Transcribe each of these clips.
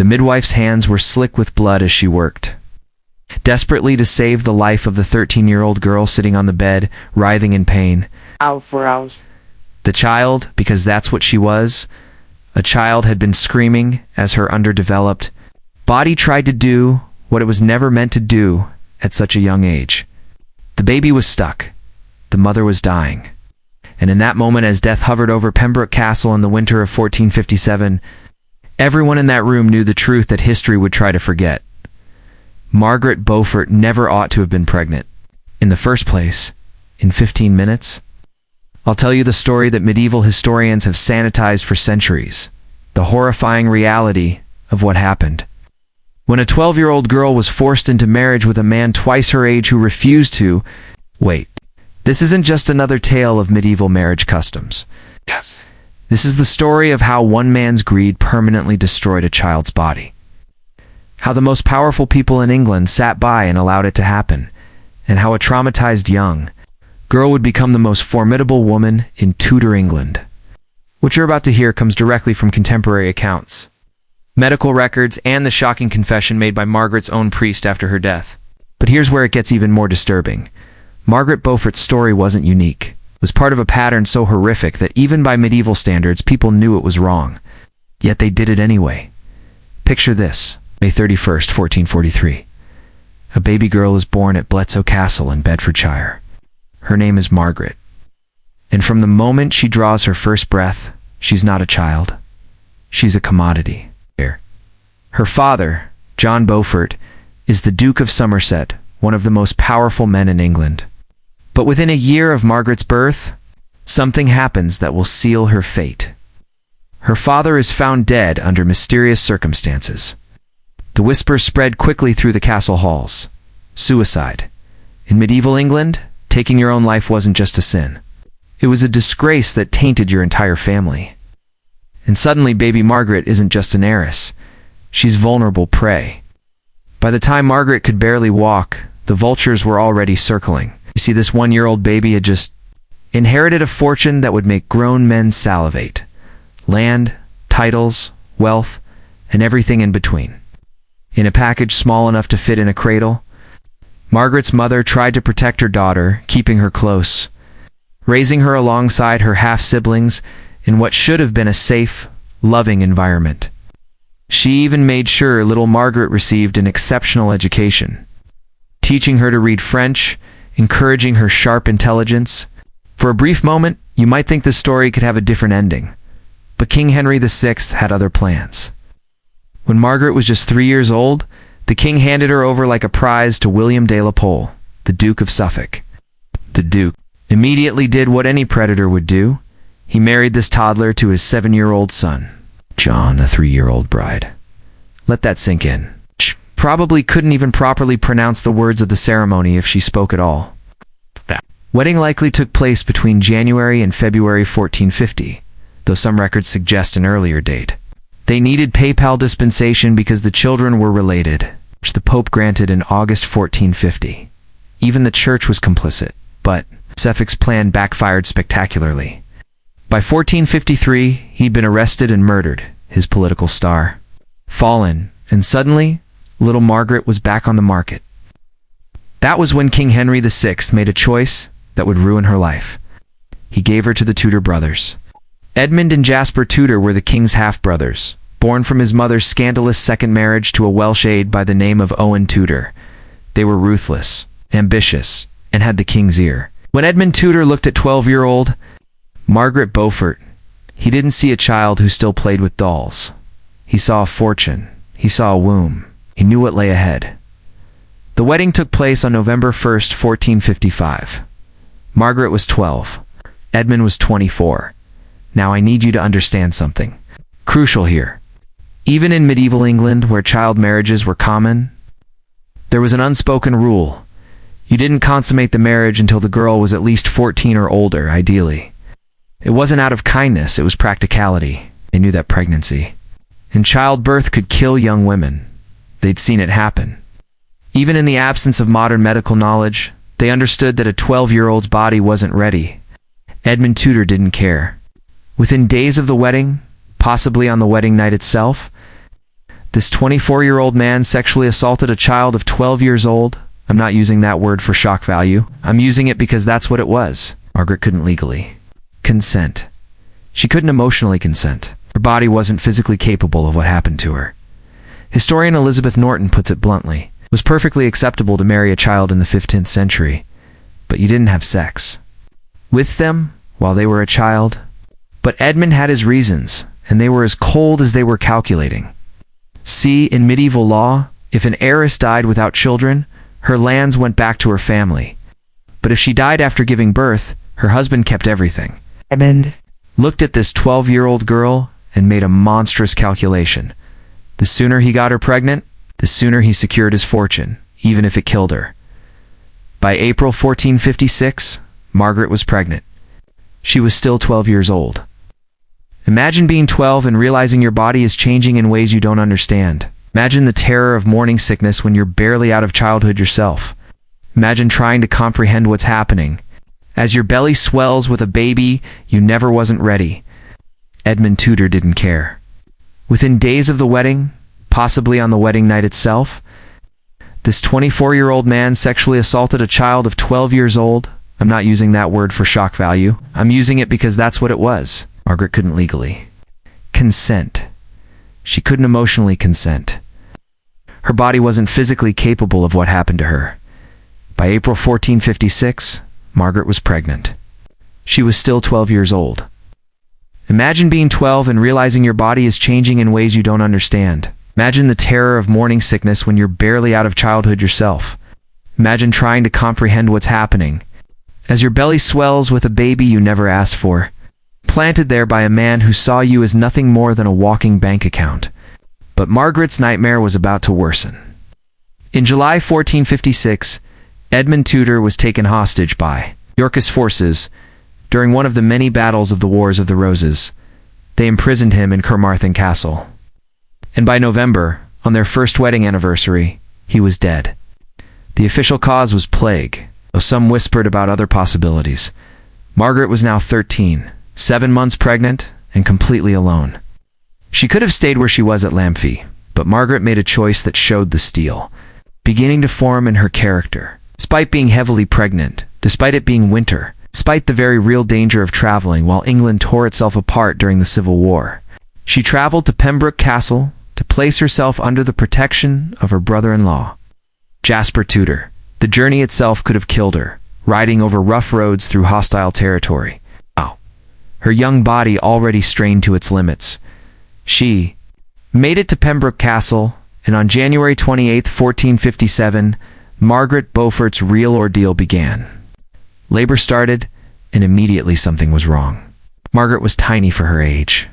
The midwife's hands were slick with blood as she worked, desperately to save the life of the 13-year-old girl sitting on the bed, writhing in pain. Ow for hours. The child, because that's what she was, a child, had been screaming as her underdeveloped body tried to do what it was never meant to do at such a young age. The baby was stuck. The mother was dying. And in that moment, as death hovered over Pembroke Castle in the winter of 1457, everyone in that room knew the truth that history would try to forget. Margaret Beaufort never ought to have been pregnant. In the first place, in 15 minutes, I'll tell you the story that medieval historians have sanitized for centuries, the horrifying reality of what happened when a 12-year-old girl was forced into marriage with a man twice her age who refused to. Wait, this isn't just another tale of medieval marriage customs. Yes. This is the story of how one man's greed permanently destroyed a child's body. How the most powerful people in England sat by and allowed it to happen, and how a traumatized young girl would become the most formidable woman in Tudor England. What you're about to hear comes directly from contemporary accounts, medical records, and the shocking confession made by Margaret's own priest after her death. But here's where it gets even more disturbing. Margaret Beaufort's story wasn't unique. It was part of a pattern so horrific that even by medieval standards, people knew it was wrong. Yet they did it anyway. Picture this: May 31st, 1443. A baby girl is born at Bletsoe Castle in Bedfordshire. Her name is Margaret. And from the moment she draws her first breath, she's not a child. She's a commodity. Her father, John Beaufort, is the Duke of Somerset, one of the most powerful men in England. But within a year of Margaret's birth, something happens that will seal her fate. Her father is found dead under mysterious circumstances. The whispers spread quickly through the castle halls. Suicide. In medieval England, taking your own life wasn't just a sin. It was a disgrace that tainted your entire family. And suddenly, baby Margaret isn't just an heiress. She's vulnerable prey. By the time Margaret could barely walk, the vultures were already circling. You see, this 1-year-old baby had just inherited a fortune that would make grown men salivate. Land, titles, wealth, and everything in between. In a package small enough to fit in a cradle, Margaret's mother tried to protect her daughter, keeping her close, raising her alongside her half-siblings in what should have been a safe, loving environment. She even made sure little Margaret received an exceptional education, teaching her to read French, encouraging her sharp intelligence. For a brief moment, you might think this story could have a different ending, but King Henry VI had other plans. When Margaret was just 3 years old, the king handed her over like a prize to William de la Pole, the Duke of Suffolk. The Duke immediately did what any predator would do. He married this toddler to his 7-year-old son, John, a 3-year-old bride. Let that sink in. She probably couldn't even properly pronounce the words of the ceremony if she spoke at all. That wedding likely took place between January and February 1450, though some records suggest an earlier date. They needed papal dispensation because the children were related, which the Pope granted in August 1450. Even the church was complicit, but Suffolk's plan backfired spectacularly. By 1453, he'd been arrested and murdered, his political star fallen, and suddenly, little Margaret was back on the market. That was when King Henry VI made a choice that would ruin her life. He gave her to the Tudor brothers. Edmund and Jasper Tudor were the king's half-brothers, born from his mother's scandalous second marriage to a Welsh aide by the name of Owen Tudor. They were ruthless, ambitious, and had the king's ear. When Edmund Tudor looked at 12-year-old Margaret Beaufort, he didn't see a child who still played with dolls. He saw a fortune. He saw a womb. He knew what lay ahead. The wedding took place on November 1st, 1455. Margaret was 12. Edmund was 24. Now I need you to understand something crucial here. Even in medieval England, where child marriages were common, there was an unspoken rule. You didn't consummate the marriage until the girl was at least 14 or older, ideally. It wasn't out of kindness, it was practicality. They knew that pregnancy and childbirth could kill young women. They'd seen it happen. Even in the absence of modern medical knowledge, they understood that a 12-year-old's body wasn't ready. Edmund Tudor didn't care. Within days of the wedding, possibly on the wedding night itself, This 24-year-old man sexually assaulted a child of 12 years old. I'm not using that word for shock value. I'm using it because that's what it was. Margaret couldn't legally consent. She couldn't emotionally consent. Her body wasn't physically capable of what happened to her. Historian Elizabeth Norton puts it bluntly. It was perfectly acceptable to marry a child in the 15th century, but you didn't have sex with them while they were a child. But Edmund had his reasons, and they were as cold as they were calculating. See, in medieval law, if an heiress died without children, her lands went back to her family. But if she died after giving birth, her husband kept everything. Edmund looked at this 12-year-old girl and made a monstrous calculation. The sooner he got her pregnant, the sooner he secured his fortune, even if it killed her. By April 1456, Margaret was pregnant. She was still 12 years old. Imagine being 12 and realizing your body is changing in ways you don't understand. Imagine the terror of morning sickness when you're barely out of childhood yourself. Imagine trying to comprehend what's happening. As your belly swells with a baby, you never wasn't ready. Edmund Tudor didn't care. Within days of the wedding, possibly on the wedding night itself, this 24-year-old man sexually assaulted a child of 12 years old. I'm not using that word for shock value. I'm using it because that's what it was. Margaret couldn't legally consent. She couldn't emotionally consent. Her body wasn't physically capable of what happened to her. By April 1456, Margaret was pregnant. She was still 12 years old. Imagine being 12 and realizing your body is changing in ways you don't understand. Imagine the terror of morning sickness when you're barely out of childhood yourself. Imagine trying to comprehend what's happening. As your belly swells with a baby you never asked for, planted there by a man who saw you as nothing more than a walking bank account. But Margaret's nightmare was about to worsen. In July 1456, Edmund Tudor was taken hostage by Yorkist forces during one of the many battles of the Wars of the Roses. They imprisoned him in Carmarthen Castle. And by November, on their first wedding anniversary, he was dead. The official cause was plague, though some whispered about other possibilities. Margaret was now 13, 7 months pregnant, and completely alone. She could have stayed where she was at Lamphy, but Margaret made a choice that showed the steel beginning to form in her character. Despite being heavily pregnant, despite it being winter, despite the very real danger of traveling while England tore itself apart during the Civil War, she traveled to Pembroke Castle to place herself under the protection of her brother-in-law, Jasper Tudor. The journey itself could have killed her, riding over rough roads through hostile territory. Her young body already strained to its limits. She made it to Pembroke Castle, and on January 28, 1457, Margaret Beaufort's real ordeal began. Labor started, and immediately something was wrong. Margaret was tiny for her age.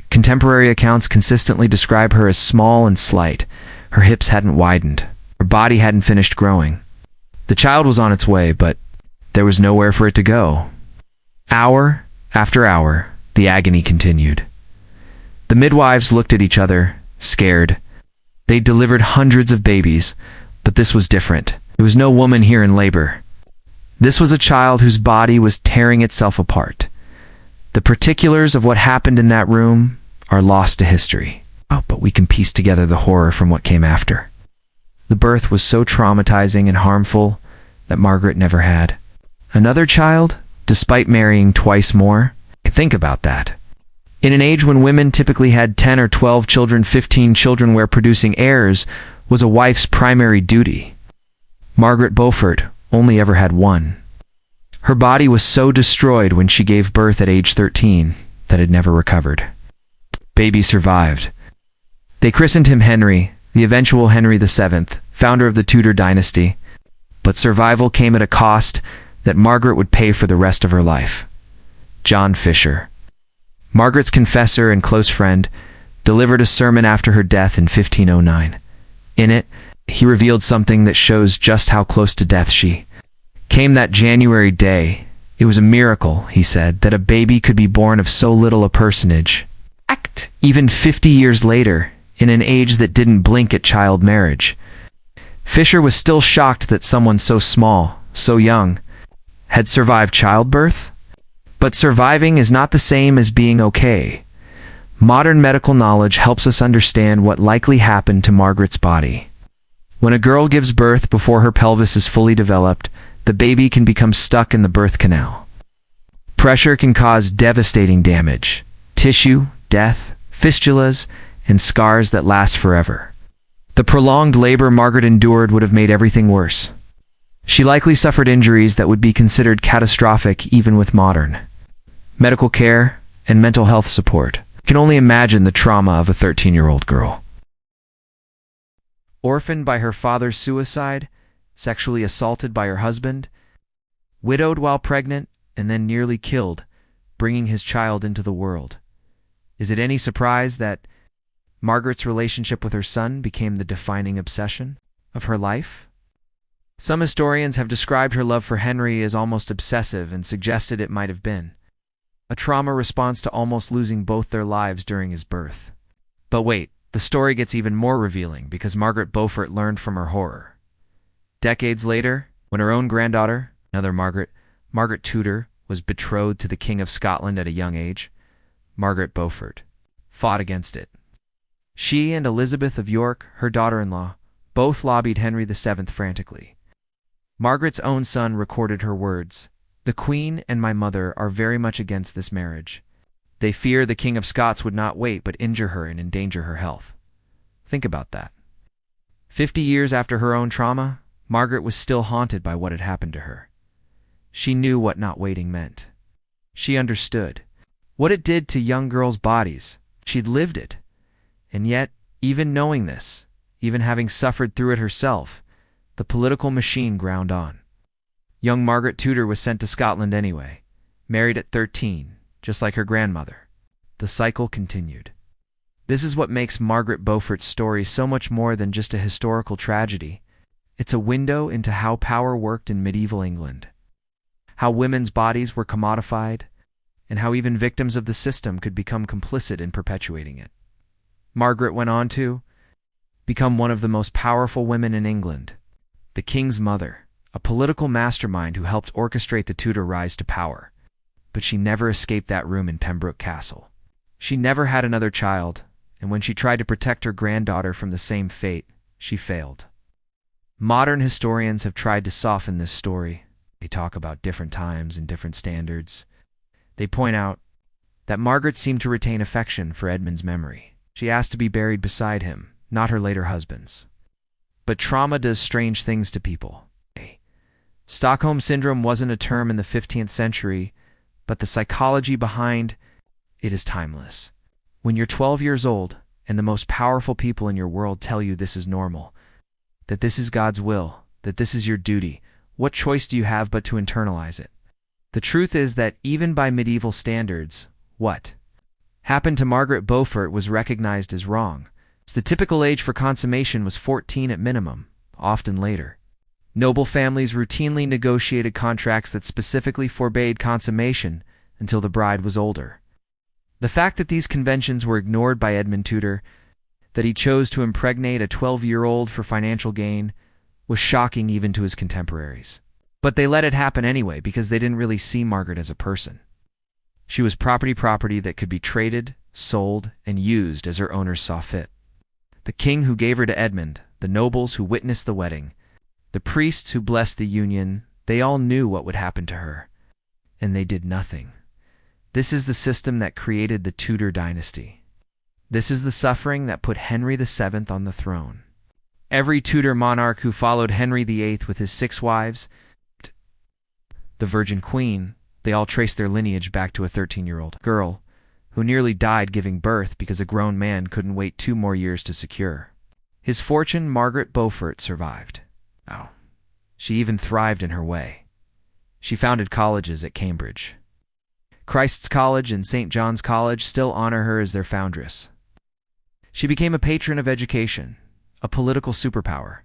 Contemporary accounts consistently describe her as small and slight. Her hips hadn't widened. Her body hadn't finished growing. The child was on its way, but there was nowhere for it to go. Hour after hour, the agony continued. The midwives looked at each other, scared. They delivered hundreds of babies, but this was different. There was no woman here in labor. This was a child whose body was tearing itself apart. The particulars of what happened in that room are lost to history. But we can piece together the horror from what came after. The birth was so traumatizing and harmful that Margaret never had another child, despite marrying twice more. Think about that. In an age when women typically had 10 or 12 children, 15 children, where producing heirs was a wife's primary duty, Margaret Beaufort only ever had one. Her body was so destroyed when she gave birth at age 13 that it never recovered. Baby survived. They christened him Henry, the eventual Henry VII, founder of the Tudor dynasty. But survival came at a cost that Margaret would pay for the rest of her life. John Fisher, Margaret's confessor and close friend, delivered a sermon after her death in 1509. In it, he revealed something that shows just how close to death she came that January day. It was a miracle, he said, that a baby could be born of so little a personage. Even 50 years later, in an age that didn't blink at child marriage. Fisher was still shocked that someone so small, so young, had survived childbirth. But surviving is not the same as being okay. Modern medical knowledge helps us understand what likely happened to Margaret's body. When a girl gives birth before her pelvis is fully developed, the baby can become stuck in the birth canal. Pressure can cause devastating damage, tissue, death, fistulas, and scars that last forever. The prolonged labor Margaret endured would have made everything worse. She likely suffered injuries that would be considered catastrophic even with modern medical care and mental health support. You can only imagine the trauma of a 13-year-old girl. Orphaned by her father's suicide, sexually assaulted by her husband, widowed while pregnant, and then nearly killed, bringing his child into the world. Is it any surprise that Margaret's relationship with her son became the defining obsession of her life? Some historians have described her love for Henry as almost obsessive and suggested it might have been a trauma response to almost losing both their lives during his birth. But wait, the story gets even more revealing because Margaret Beaufort learned from her horror. Decades later, when her own granddaughter, another Margaret Tudor, was betrothed to the King of Scotland at a young age, Margaret Beaufort fought against it. She and Elizabeth of York, her daughter-in-law, both lobbied Henry VII frantically. Margaret's own son recorded her words, "The Queen and my mother are very much against this marriage. They fear the King of Scots would not wait but injure her and endanger her health." Think about that. 50 years after her own trauma, Margaret was still haunted by what had happened to her. She knew what not waiting meant. She understood what it did to young girls' bodies. She'd lived it. And yet, even knowing this, even having suffered through it herself, the political machine ground on. Young Margaret Tudor was sent to Scotland anyway, married at 13, just like her grandmother. The cycle continued. This is what makes Margaret Beaufort's story so much more than just a historical tragedy. It's a window into how power worked in medieval England, how women's bodies were commodified, and how even victims of the system could become complicit in perpetuating it. Margaret went on to become one of the most powerful women in England, the king's mother, a political mastermind who helped orchestrate the Tudor rise to power. But she never escaped that room in Pembroke Castle. She never had another child, and when she tried to protect her granddaughter from the same fate, she failed. Modern historians have tried to soften this story. They talk about different times and different standards. They point out that Margaret seemed to retain affection for Edmund's memory. She asked to be buried beside him, not her later husband's. But trauma does strange things to people. Stockholm Syndrome wasn't a term in the 15th century, but the psychology behind it is timeless. When you're 12 years old and the most powerful people in your world tell you this is normal, that this is God's will, that this is your duty, what choice do you have but to internalize it? The truth is that even by medieval standards, what happened to Margaret Beaufort was recognized as wrong. The typical age for consummation was 14 at minimum, often later. Noble families routinely negotiated contracts that specifically forbade consummation until the bride was older. The fact that these conventions were ignored by Edmund Tudor, that he chose to impregnate a 12-year-old for financial gain, was shocking even to his contemporaries. But they let it happen anyway because they didn't really see Margaret as a person. She was property that could be traded, sold, and used as her owners saw fit. The king who gave her to Edmund, the nobles who witnessed the wedding, the priests who blessed the union, they all knew what would happen to her, and they did nothing. This is the system that created the Tudor dynasty. This is the suffering that put Henry VII on the throne. Every Tudor monarch who followed Henry VIII with his 6 wives, the Virgin Queen, they all traced their lineage back to a 13-year-old girl who nearly died giving birth because a grown man couldn't wait 2 more years to secure his fortune. Margaret Beaufort survived. She even thrived in her way. She founded colleges at Cambridge. Christ's College and St. John's College still honor her as their foundress. She became a patron of education, a political superpower,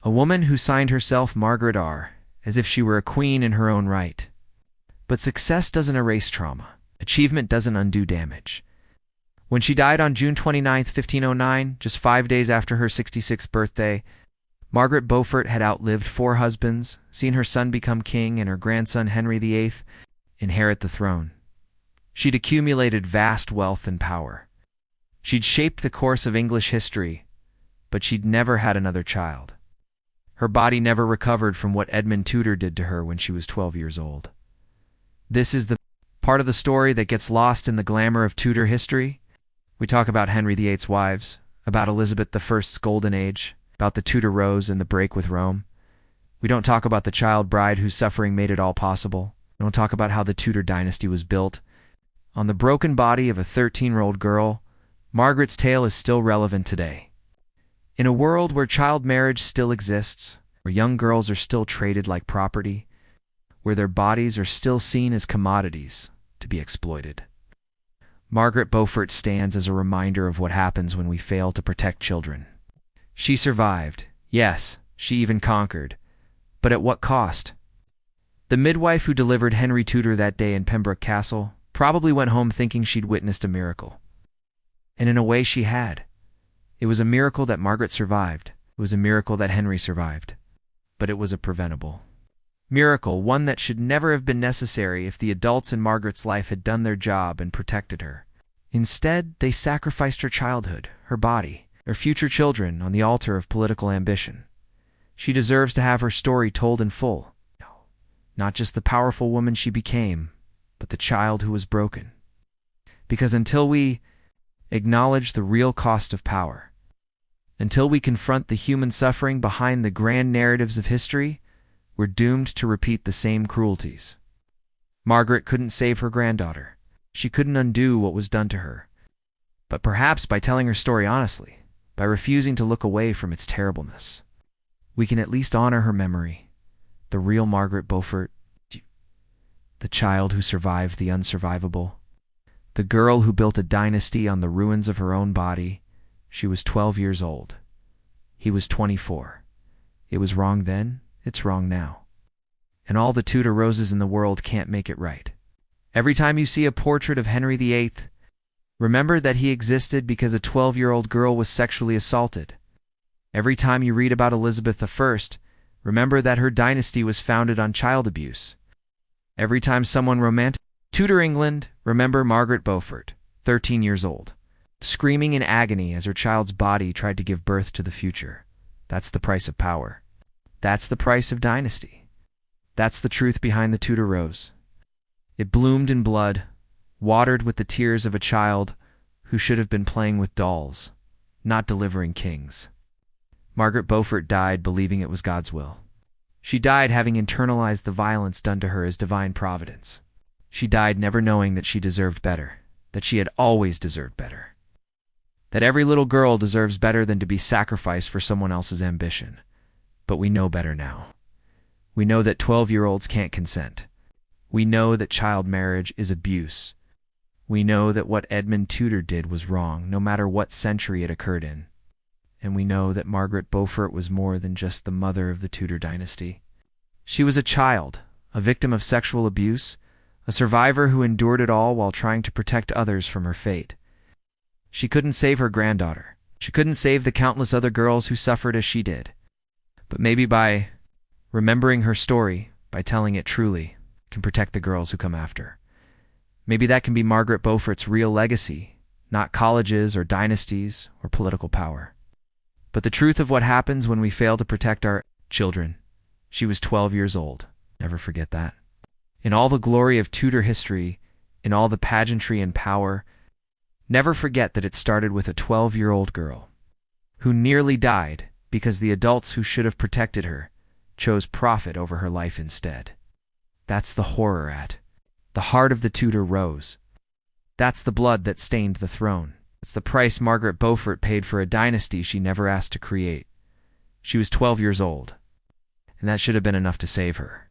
a woman who signed herself Margaret R., as if she were a queen in her own right. But success doesn't erase trauma. Achievement doesn't undo damage. When she died on June 29, 1509, just 5 days after her 66th birthday, Margaret Beaufort had outlived 4 husbands, seen her son become king and her grandson Henry VIII inherit the throne. She'd accumulated vast wealth and power. She'd shaped the course of English history, but she'd never had another child. Her body never recovered from what Edmund Tudor did to her when she was 12 years old. This is the part of the story that gets lost in the glamour of Tudor history. We talk about Henry VIII's wives, about Elizabeth I's golden age, about the Tudor Rose and the break with Rome. We don't talk about the child bride whose suffering made it all possible. We don't talk about how the Tudor dynasty was built. On the broken body of a 13-year-old girl, Margaret's tale is still relevant today. In a world where child marriage still exists, where young girls are still traded like property, where their bodies are still seen as commodities to be exploited, Margaret Beaufort stands as a reminder of what happens when we fail to protect children. She survived. Yes, she even conquered. But at what cost? The midwife who delivered Henry Tudor that day in Pembroke Castle probably went home thinking she'd witnessed a miracle. And in a way she had. It was a miracle that Margaret survived. It was a miracle that Henry survived. But it was a preventable miracle, one that should never have been necessary if the adults in Margaret's life had done their job and protected her. Instead, they sacrificed her childhood, her body, her future children on the altar of political ambition. She deserves to have her story told in full. Not just the powerful woman she became, but the child who was broken. Because until we acknowledge the real cost of power, until we confront the human suffering behind the grand narratives of history, we're doomed to repeat the same cruelties. Margaret couldn't save her granddaughter. She couldn't undo what was done to her. But perhaps by telling her story honestly, by refusing to look away from its terribleness, we can at least honor her memory, the real Margaret Beaufort, the child who survived the unsurvivable, the girl who built a dynasty on the ruins of her own body. She was 12 years old. He was 24. It was wrong then, it's wrong now. And all the Tudor roses in the world can't make it right. Every time you see a portrait of Henry VIII, remember that he existed because a 12-year-old girl was sexually assaulted. Every time you read about Elizabeth I, remember that her dynasty was founded on child abuse. Every time someone romanticizes Tudor England, remember Margaret Beaufort, 13 years old, screaming in agony as her child's body tried to give birth to the future. That's the price of power. That's the price of dynasty. That's the truth behind the Tudor Rose. It bloomed in blood, watered with the tears of a child who should have been playing with dolls, not delivering kings. Margaret Beaufort died believing it was God's will. She died having internalized the violence done to her as divine providence. She died never knowing that she deserved better, that she had always deserved better. That every little girl deserves better than to be sacrificed for someone else's ambition. But we know better now. We know that 12-year-olds can't consent. We know that child marriage is abuse. We know that what Edmund Tudor did was wrong, no matter what century it occurred in. And we know that Margaret Beaufort was more than just the mother of the Tudor dynasty. She was a child, a victim of sexual abuse, a survivor who endured it all while trying to protect others from her fate. She couldn't save her granddaughter. She couldn't save the countless other girls who suffered as she did. But maybe by remembering her story, by telling it truly, can protect the girls who come after. Maybe that can be Margaret Beaufort's real legacy, not colleges or dynasties or political power, but the truth of what happens when we fail to protect our children. She was 12 years old. Never forget that. In all the glory of Tudor history, in all the pageantry and power, never forget that it started with a 12-year-old girl who nearly died because the adults who should have protected her chose profit over her life instead. That's the horror at the heart of the Tudor Rose. That's the blood that stained the throne. It's the price Margaret Beaufort paid for a dynasty she never asked to create. She was 12 years old, and that should have been enough to save her.